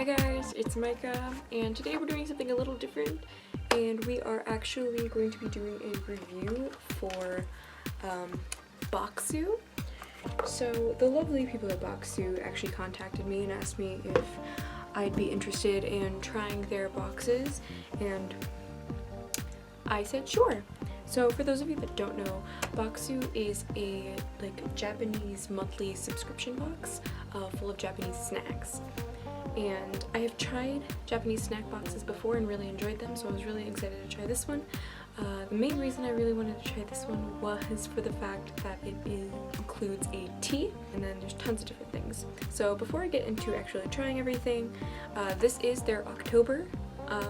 guys, it's Micah, and today we're doing something a little different, and we are actually going to be doing a review for Bokksu. So the lovely people at Boxyoo actually contacted me and asked me if I'd be interested in trying their boxes, and I said sure. So for those of you that don't know, Boxyoo is a Japanese monthly subscription box full of Japanese snacks. And I have tried Japanese snack boxes before and really enjoyed them, so I was really excited to try this one. The main reason I really wanted to try this one was for the fact that it includes a tea, and then there's tons of different things. So before I get into actually trying everything, this is their October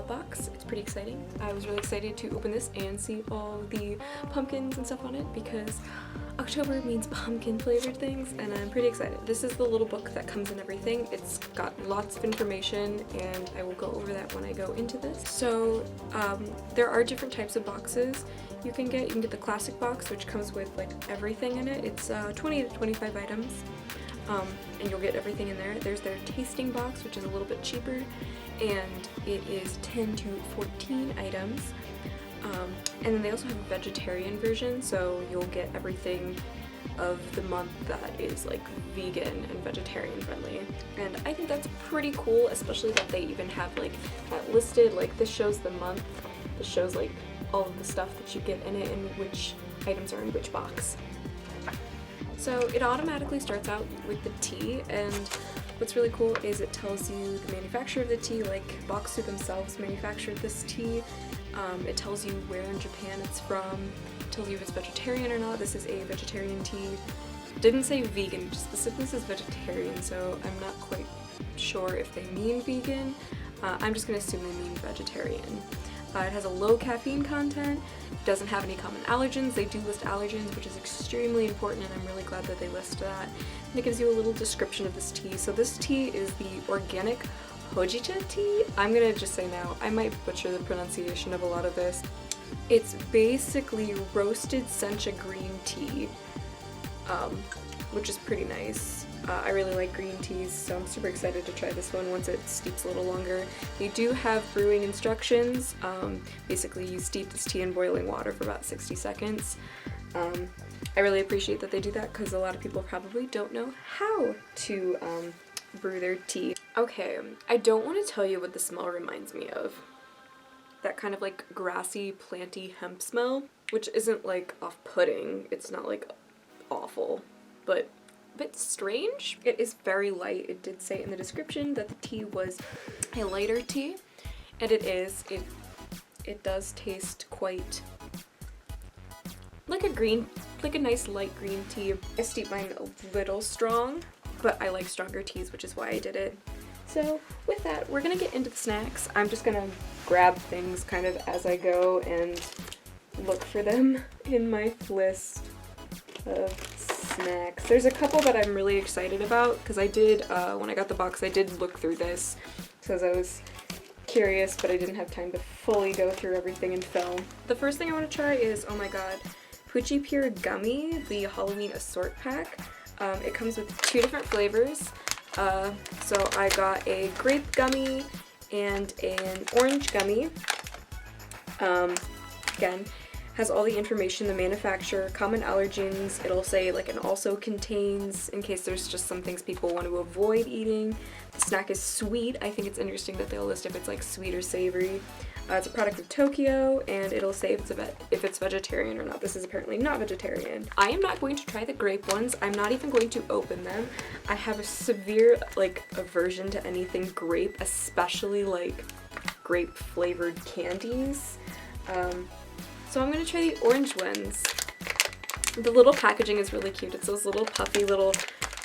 box. It's pretty exciting. I was really excited to open this and see all the pumpkins and stuff on it because October means pumpkin flavored things, and I'm pretty excited. This is the little book that comes in everything. It's got lots of information, and I will go over that when I go into this. So there are different types of boxes you can get. You can get the classic box, which comes with everything in it. It's 20 to 25 items, and you'll get everything in there. There's their tasting box, which is a little bit cheaper, and it is 10 to 14 items. And then they also have a vegetarian version, so you'll get everything of the month that is vegan and vegetarian friendly. And I think that's pretty cool, especially that they even have that listed. This shows the month, this shows all of the stuff that you get in it and which items are in which box. So it automatically starts out with the tea, and what's really cool is it tells you the manufacturer of the tea, Bokksu themselves manufactured this tea. It tells you where in Japan it's from, it tells you if it's vegetarian or not. This is a vegetarian tea. It didn't say vegan, it just specifically says vegetarian, so I'm not quite sure if they mean vegan. I'm just going to assume they mean vegetarian. It has a low caffeine content, it doesn't have any common allergens. They do list allergens, which is extremely important, and I'm really glad that they list that. And it gives you a little description of this tea. So this tea is the organic Hojicha tea. I'm gonna just say now, I might butcher the pronunciation of a lot of this. It's basically roasted sencha green tea, which is pretty nice. I really like green teas, so I'm super excited to try this one once it steeps a little longer. They do have brewing instructions. Basically, you steep this tea in boiling water for about 60 seconds. I really appreciate that they do that because a lot of people probably don't know how to brew their tea. Okay, I don't want to tell you what the smell reminds me of. That kind of grassy, planty hemp smell, which isn't off-putting. It's not awful, but a bit strange. It is very light. It did say in the description that the tea was a lighter tea, and it is. It does taste quite like a nice light green tea. I steep mine a little strong, but I like stronger teas, which is why I did it. So with that, we're gonna get into the snacks. I'm just gonna grab things kind of as I go and look for them in my list of snacks. There's a couple that I'm really excited about because I did, when I got the box, I did look through this because I was curious, but I didn't have time to fully go through everything in film. The first thing I want to try is, oh my god, Puchi Pure Gummy, the Halloween Assort Pack. It comes with 2 different flavors. So I got a grape gummy and an orange gummy. Again, has all the information, the manufacturer, common allergens. It'll say and also contains, in case there's just some things people want to avoid eating. The snack is sweet. I think it's interesting that they'll list if it's sweet or savory. It's a product of Tokyo, and it'll say if it's vegetarian or not. This is apparently not vegetarian. I am not going to try the grape ones. I'm not even going to open them. I have a severe aversion to anything grape, especially grape flavored candies. So I'm gonna try the orange ones. The little packaging is really cute. It's those little puffy little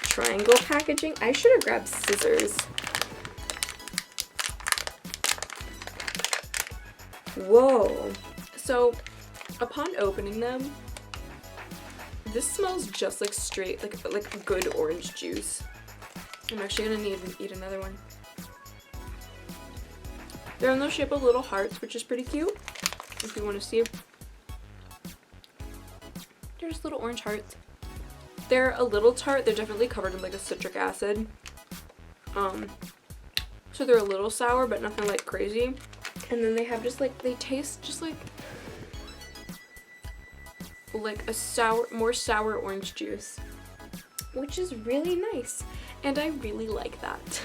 triangle packaging. I should have grabbed scissors. Whoa. So upon opening them, this smells just like straight, like good orange juice. I'm actually gonna need to eat another one. They're in the shape of little hearts, which is pretty cute, if you want to see. They're just little orange hearts. They're a little tart. They're definitely covered in a citric acid. So they're a little sour, but nothing like crazy. And then they have just like, they taste just like a sour, more sour orange juice, which is really nice. And I really like that.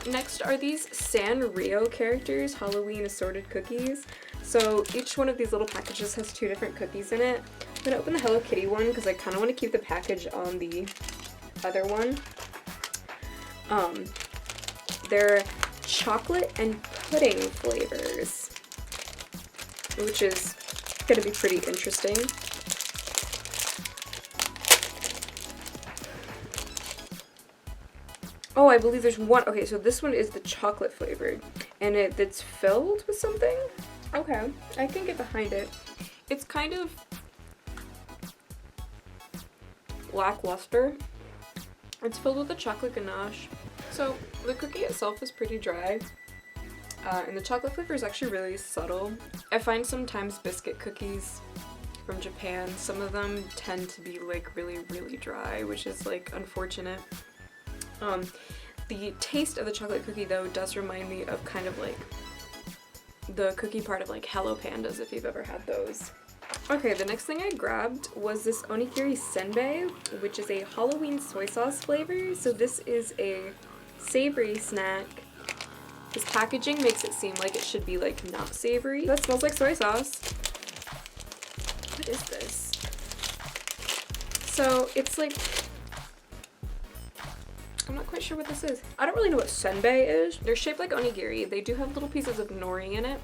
Next are these Sanrio characters, Halloween assorted cookies. So each one of these little packages has 2 different cookies in it. I'm gonna open the Hello Kitty one because I kind of want to keep the package on the other one. They're chocolate and pudding flavors, which is gonna be pretty interesting. Oh, I believe there's one. Okay, so this one is the chocolate flavored, and it's filled with something. Okay, I can get behind it. It's kind of lackluster. It's filled with a chocolate ganache. So the cookie itself is pretty dry, and the chocolate flavor is actually really subtle. I find sometimes biscuit cookies from Japan, some of them tend to be like really, really dry, which is like unfortunate. The taste of the chocolate cookie though does remind me of kind of like the cookie part of like Hello Pandas, if you've ever had those. Okay, the next thing I grabbed was this onigiri senbei, which is a Halloween soy sauce flavor. So this is a savory snack. This packaging makes it seem like it should be like not savory. That smells like soy sauce. What is this? So it's like, I'm not quite sure what this is. I don't really know what senbei is. They're shaped like onigiri. They do have little pieces of nori in it,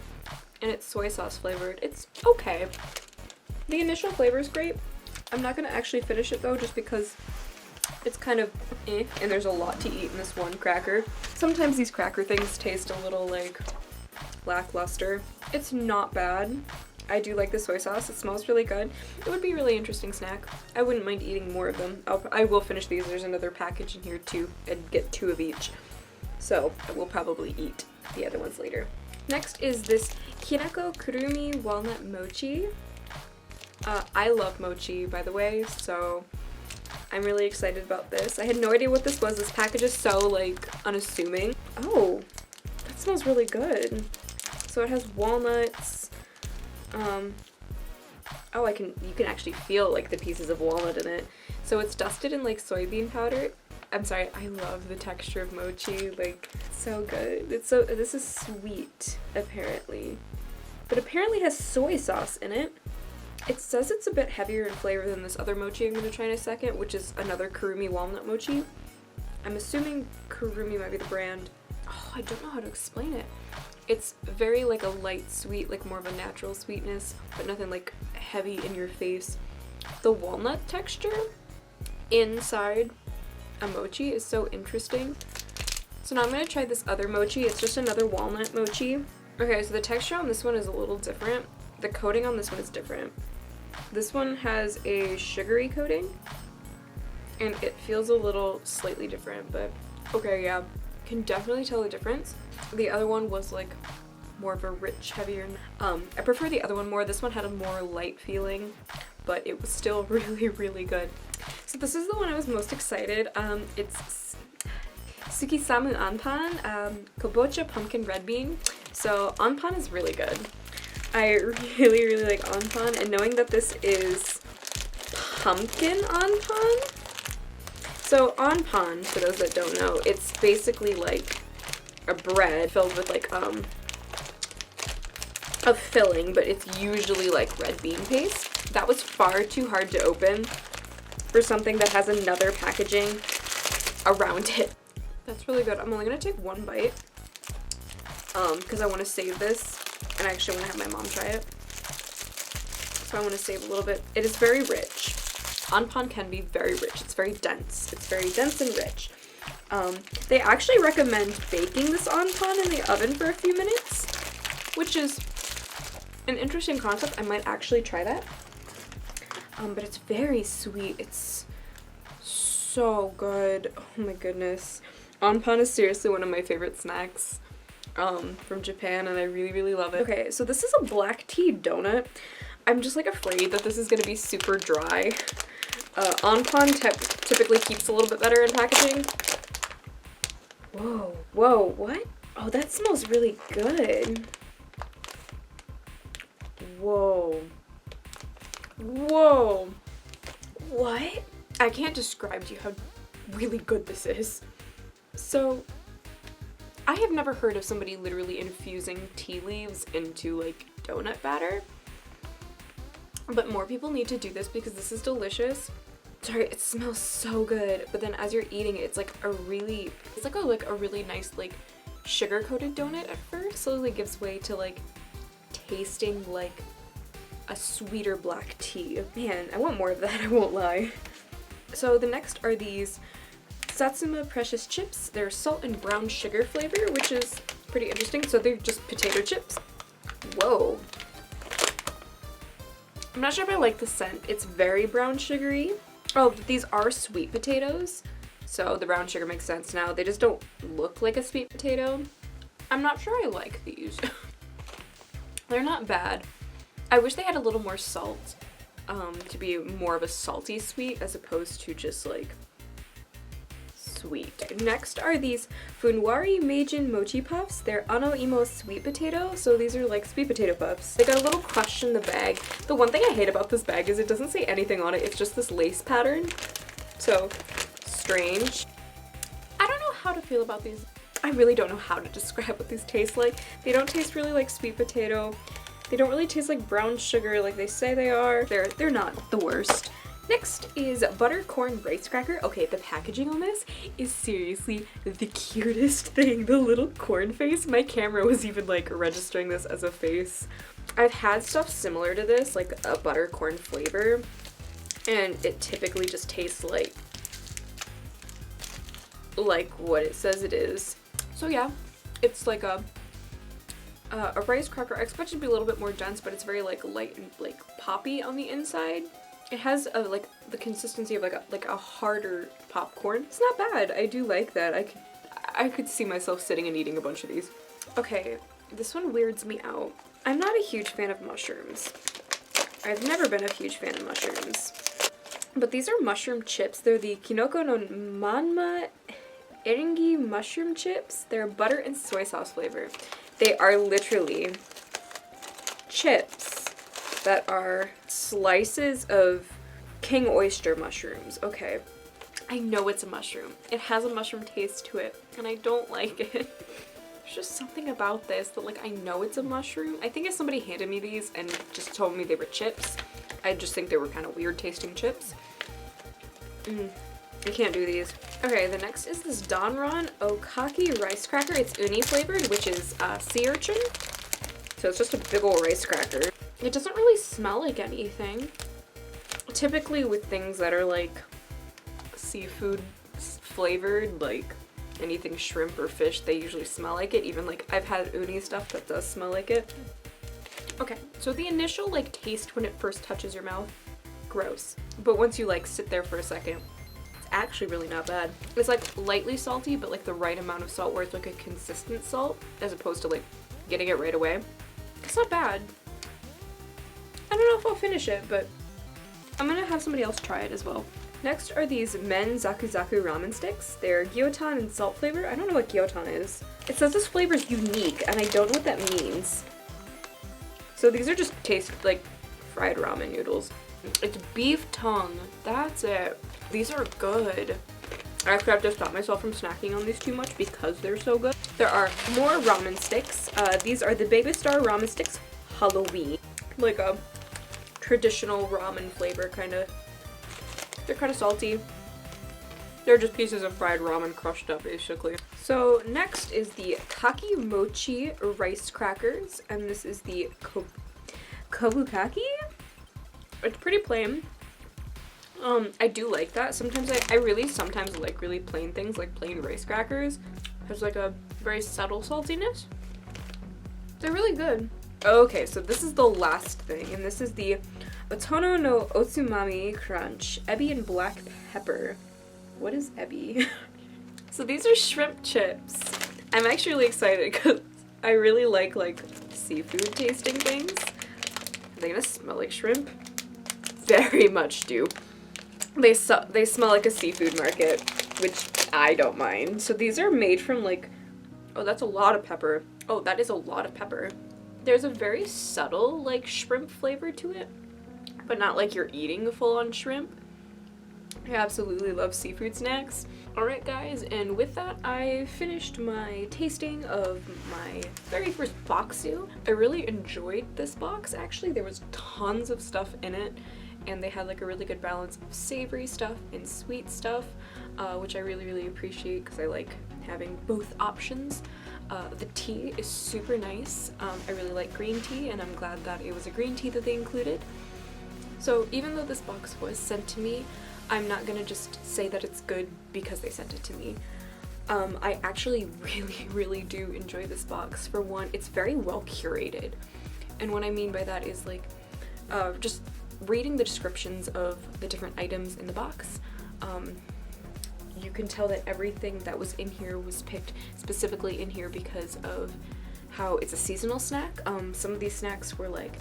and it's soy sauce flavored. It's okay. The initial flavor is great. I'm not gonna actually finish it though, just because it's kind of and there's a lot to eat in this one cracker. Sometimes these cracker things taste a little like lackluster. It's not bad. I do like the soy sauce. It smells really good. It would be a really interesting snack. I wouldn't mind eating more of them. I will finish these. There's another package in here too, and get 2 of each. So I will probably eat the other ones later. Next is this Kinako Kurumi Walnut Mochi. I love mochi, by the way, so I'm really excited about this. I had no idea what this was. This package is so like unassuming. Oh, that smells really good. So it has walnuts. Oh, you can actually feel like the pieces of walnut in it. So it's dusted in like soybean powder. I'm sorry, I love the texture of mochi, like it's so good. This is sweet, apparently. But apparently it has soy sauce in it. It says it's a bit heavier in flavor than this other mochi I'm gonna try in a second, which is another Kurumi walnut mochi. I'm assuming Kurumi might be the brand. Oh, I don't know how to explain it. It's very like a light sweet, like more of a natural sweetness, but nothing like heavy in your face. The walnut texture inside a mochi is so interesting. So now I'm gonna try this other mochi. It's just another walnut mochi. Okay, so the texture on this one is a little different. The coating on this one is different. This one has a sugary coating, and it feels a little slightly different, but okay, yeah. Can definitely tell the difference. The other one was like more of a rich, heavier. I prefer the other one more. This one had a more light feeling, but it was still really, really good. So this is the one I was most excited. It's Sukisamu Anpan, Kabocha Pumpkin Red Bean. So Anpan is really good. I really, really like Anpan, and knowing that this is pumpkin Anpan. So Anpan, for those that don't know, it's basically like a bread filled with like a filling, but it's usually like red bean paste. That was far too hard to open for something that has another packaging around it. That's really good. I'm only gonna take 1 bite because I want to save this, and I actually want to have my mom try it. So I want to save a little bit. It is very rich. Anpan can be very rich. It's very dense. It's very dense and rich. They actually recommend baking this anpan in the oven for a few minutes, which is an interesting concept. I might actually try that. But it's very sweet. It's so good. Oh my goodness. Anpan is seriously one of my favorite snacks from Japan, and I really, really love it. Okay, so this is a black tea donut. I'm just like afraid that this is gonna be super dry. Anpan typically keeps a little bit better in packaging. Whoa, what? Oh, that smells really good. Whoa. Whoa. What? I can't describe to you how really good this is. So, I have never heard of somebody literally infusing tea leaves into like donut batter. But more people need to do this because this is delicious. Sorry, it smells so good. But then as you're eating it, it's like a really nice like sugar-coated donut at first. Slowly gives way to like tasting like a sweeter black tea. Man, I want more of that, I won't lie. So the next are these Satsuma Precious Chips. They're salt and brown sugar flavor, which is pretty interesting. So they're just potato chips. Whoa. I'm not sure if I like the scent. It's very brown sugary. Oh, but these are sweet potatoes. So the brown sugar makes sense now. They just don't look like a sweet potato. I'm not sure I like these. They're not bad. I wish they had a little more salt to be more of a salty sweet as opposed to just like sweet. Next are these Funwari Meijin Mochi Puffs. They're Ano Imo sweet potato, so these are like sweet potato puffs. They got a little crush in the bag. The one thing I hate about this bag is it doesn't say anything on it. It's just this lace pattern. So strange. I don't know how to feel about these. I really don't know how to describe what these taste like. They don't taste really like sweet potato. They don't really taste like brown sugar like they say they are. They're not the worst. Next is buttercorn rice cracker. Okay, the packaging on this is seriously the cutest thing. The little corn face. My camera was even like registering this as a face. I've had stuff similar to this, like a buttercorn flavor, and it typically just tastes like what it says it is. So yeah, it's like a rice cracker. I expect it to be a little bit more dense, but it's very like light and like poppy on the inside. It has like the consistency of like a harder popcorn. It's not bad. I do like that. I could see myself sitting and eating a bunch of these. Okay, this one weirds me out. I'm not a huge fan of mushrooms. I've never been a huge fan of mushrooms. But these are mushroom chips. They're the Kinoko no Manma Eringi mushroom chips. They're butter and soy sauce flavor. They are literally chips that are slices of king oyster mushrooms. Okay, I know it's a mushroom. It has a mushroom taste to it, and I don't like it. There's just something about this that like I know it's a mushroom. I think if somebody handed me these and just told me they were chips, I'd just think they were kind of weird tasting chips. I can't do these. Okay, the next is this Danron Okaki rice cracker. It's uni flavored, which is sea urchin. So it's just a big ol' rice cracker. It doesn't really smell like anything. Typically with things that are like seafood flavored, like anything shrimp or fish, they usually smell like it. Even like I've had uni stuff that does smell like it. Okay, so the initial like taste when it first touches your mouth, gross. But once you like sit there for a second, it's actually really not bad. It's like lightly salty, but like the right amount of salt where it's like a consistent salt as opposed to like getting it right away. It's not bad. I don't know if I'll finish it, but I'm gonna have somebody else try it as well. Next are these Men Zaku Zaku ramen sticks. They're gyotan and salt flavor. I don't know what gyotan is. It says this flavor is unique, and I don't know what that means. So these are just taste like fried ramen noodles. It's beef tongue. That's it. These are good. I actually have to stop myself from snacking on these too much because they're so good. There are more ramen sticks. These are the Baby Star ramen sticks Halloween. Like a traditional ramen flavor kind of. They're kind of salty. They're just pieces of fried ramen crushed up basically. So next is the Kaki Mochi rice crackers, and this is the Kobukaki. It's pretty plain. I do like that. Sometimes I really sometimes like really plain things, like plain rice crackers. There's like a very subtle saltiness. They're really good. Okay, so this is the last thing, and this is the Otono no Otsumami Crunch, ebi and black pepper. What is ebi? So these are shrimp chips. I'm actually really excited because I really like seafood tasting things. Are they gonna smell like shrimp? Very much do. They smell like a seafood market, which I don't mind. So these are made from like Oh, that's a lot of pepper. Oh, that is a lot of pepper. There's a very subtle, like, shrimp flavor to it, but not like you're eating a full-on shrimp. I absolutely love seafood snacks. Alright guys, and with that, I finished my tasting of my very first Boxyoo. I really enjoyed this box. Actually, there was tons of stuff in it, and they had like a really good balance of savory stuff and sweet stuff, which I really appreciate because I like having both options. The tea is super nice. I really like green tea, and I'm glad that it was a green tea that they included. So even though this box was sent to me, I'm not gonna just say that it's good because they sent it to me. I actually really do enjoy this box. For one, it's very well curated. And what I mean by that is like, just reading the descriptions of the different items in the box, you can tell that everything that was in here was picked specifically in here because of how it's a seasonal snack. Some of these snacks were like,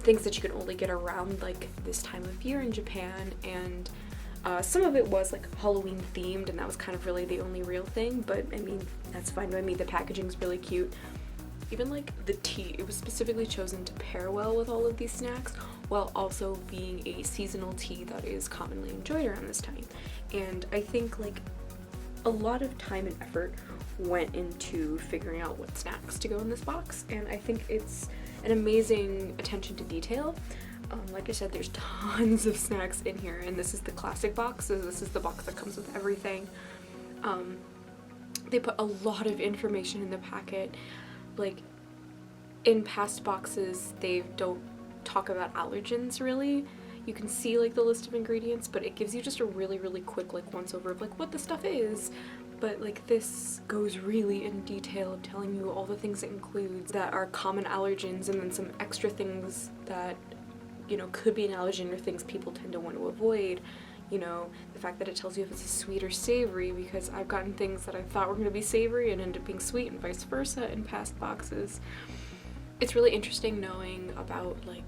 things that you can only get around like this time of year in Japan, and some of it was like Halloween themed, and that was kind of really the only real thing, but I mean, that's fine by me. The packaging's really cute. Even like the tea, it was specifically chosen to pair well with all of these snacks while also being a seasonal tea that is commonly enjoyed around this time. And I think like a lot of time and effort went into figuring out what snacks to go in this box, and I think it's an amazing attention to detail. Like I said, there's tons of snacks in here, and this is the classic box, so this is the box that comes with everything. They put a lot of information in the packet. Like, in past boxes, they don't talk about allergens really. You can see like the list of ingredients, but it gives you just a really quick like once over of like what the stuff is. But like this goes really in detail of telling you all the things it includes that are common allergens, and then some extra things that, you know, could be an allergen or things people tend to want to avoid. You know, the fact that it tells you if it's a sweet or savory, because I've gotten things that I thought were going to be savory and end up being sweet, and vice versa in past boxes. It's really interesting knowing about like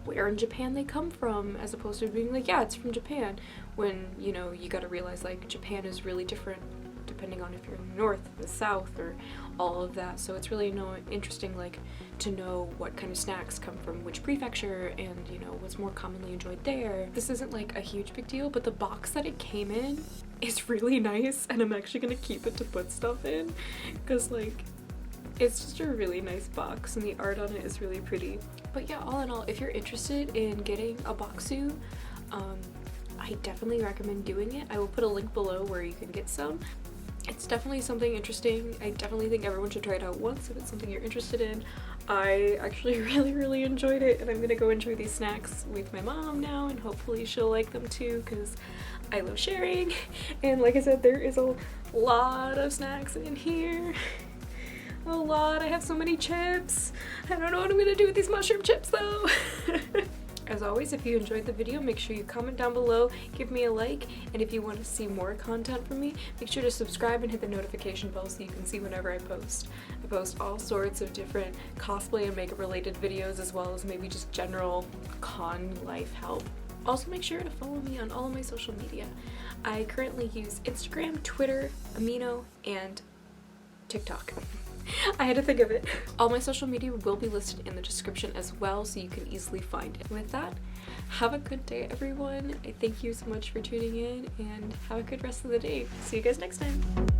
where in Japan they come from, as opposed to being like, yeah, it's from Japan, when, you know, you gotta realize like Japan is really different depending on if you're in the north, the south, or all of that. So it's really interesting like to know what kind of snacks come from which prefecture, and you know what's more commonly enjoyed there. This isn't like a huge big deal, but the box that it came in is really nice, and I'm actually gonna keep it to put stuff in because like it's just a really nice box, and the art on it is really pretty. But yeah, all in all, if you're interested in getting a Boxyoo, I definitely recommend doing it. I will put a link below where you can get some. It's definitely something interesting. I definitely think everyone should try it out once if it's something you're interested in. I actually really enjoyed it, and I'm gonna go enjoy these snacks with my mom now, and hopefully she'll like them too because I love sharing. And like I said, there is a lot of snacks in here. A lot. I have so many chips. I don't know what I'm gonna do with these mushroom chips though. As always, if you enjoyed the video, make sure you comment down below, give me a like, and if you want to see more content from me, make sure to subscribe and hit the notification bell so you can see whenever I post. I post all sorts of different cosplay and makeup related videos, as well as maybe just general con life help. Also, make sure to follow me on all of my social media. I currently use Instagram, Twitter, Amino, and TikTok. I had to think of it. All my social media will be listed in the description as well, so you can easily find it. With that, have a good day, everyone. I thank you so much for tuning in, and have a good rest of the day. See you guys next time.